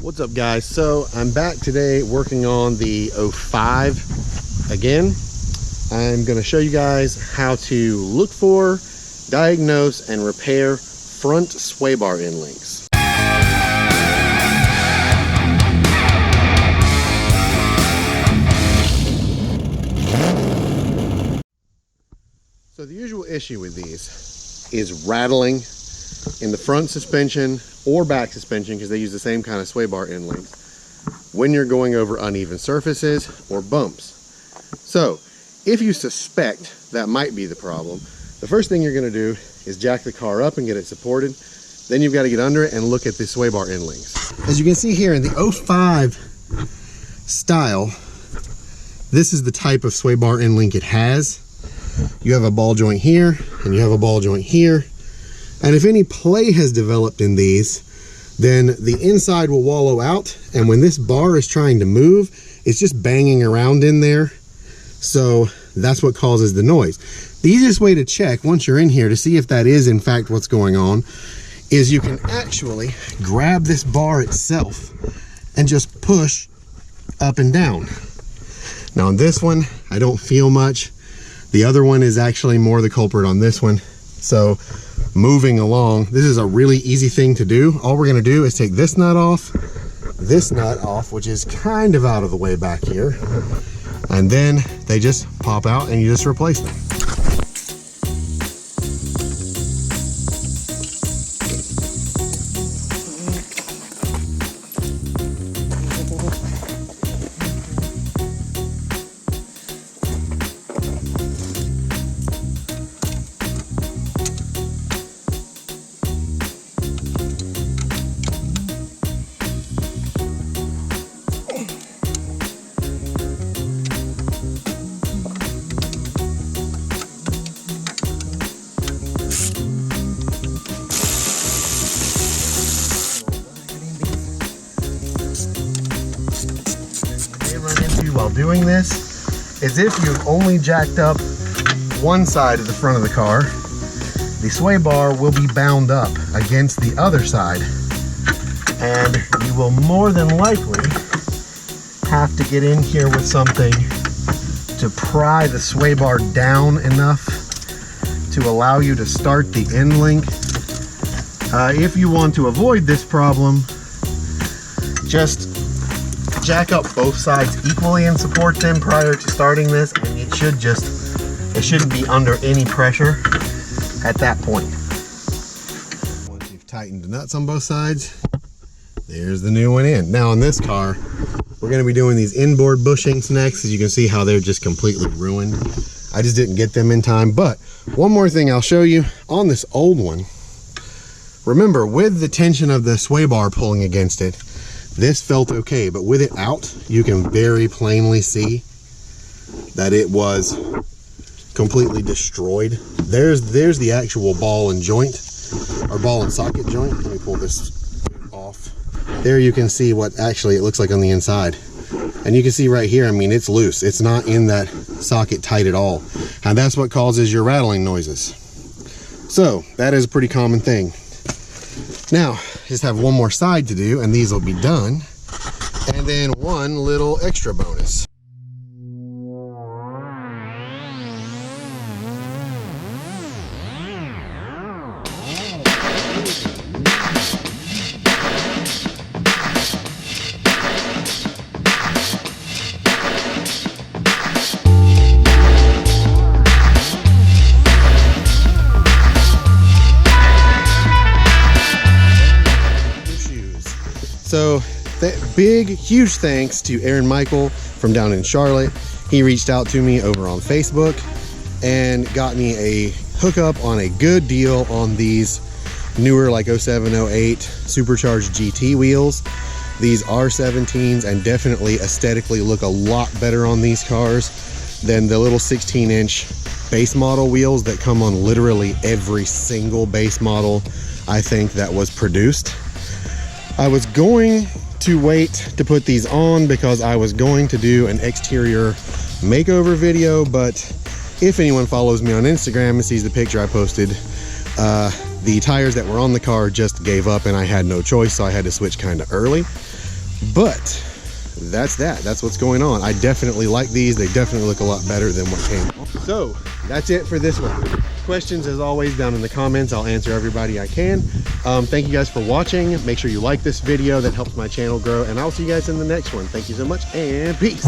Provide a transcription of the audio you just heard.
What's up, guys? So I'm back today working on the 05 again. I'm going to show you guys how to look for, diagnose, and repair front sway bar end links. So the usual issue with these is rattling in the front suspension or back suspension, because they use the same kind of sway bar end links, when you're going over uneven surfaces or bumps. So if you suspect that might be the problem, the first thing you're going to do is jack the car up and get it supported. Then you've got to get under it and look at the sway bar end links. As you can see here in the 05 style, this is the type of sway bar end link it has. You have a ball joint here and you have a ball joint here. And if any play has developed in these, then the inside will wallow out. And when this bar is trying to move, it's just banging around in there. So that's what causes the noise. The easiest way to check once you're in here to see if that is in fact what's going on is you can actually grab this bar itself and just push up and down. Now on this one, I don't feel much. The other one is actually more the culprit on this one. So moving along, this is a really easy thing to do. All we're going to do is take this nut off, which is kind of out of the way back here, and then they just pop out and you just replace them. While doing this is if you've only jacked up one side of the front of the car, the sway bar will be bound up against the other side, and you will more than likely have to get in here with something to pry the sway bar down enough to allow you to start the end link. If you want to avoid this problem, just jack up both sides equally and support them prior to starting this, and it shouldn't be under any pressure at that point. Once you've tightened the nuts on both sides, there's the new one in. Now on this car, we're going to be doing these inboard bushings next. As you can see how they're just completely ruined. I just didn't get them in time. But one more thing I'll show you on this old one. Remember, with the tension of the sway bar pulling against it, this felt okay, but with it out, you can very plainly see that it was completely destroyed. There's the actual ball and joint, or ball and socket joint. Let me pull this off. There you can see what actually it looks like on the inside. And you can see right here, I mean, it's loose. It's not in that socket tight at all. And that's what causes your rattling noises. So that is a pretty common thing. Now, just have one more side to do, and these will be done. And then one little extra bonus. So big, huge thanks to Aaron Michael from down in Charlotte. He reached out to me over on Facebook and got me a hookup on a good deal on these newer, like 07, 08 supercharged GT wheels. These are 17s and definitely aesthetically look a lot better on these cars than the little 16-inch base model wheels that come on literally every single base model I think that was produced. I was going to wait to put these on because I was going to do an exterior makeover video, but if anyone follows me on Instagram and sees the picture I posted, the tires that were on the car just gave up and I had no choice, so I had to switch kind of early. But that's what's going on. I definitely like these. They definitely look a lot better than what came. So that's it for this one. Questions, as always, down in the comments. I'll answer everybody I can. Thank you guys for watching. Make sure you like this video. That helps my channel grow, and I'll see you guys in the next one. Thank you so much, and peace.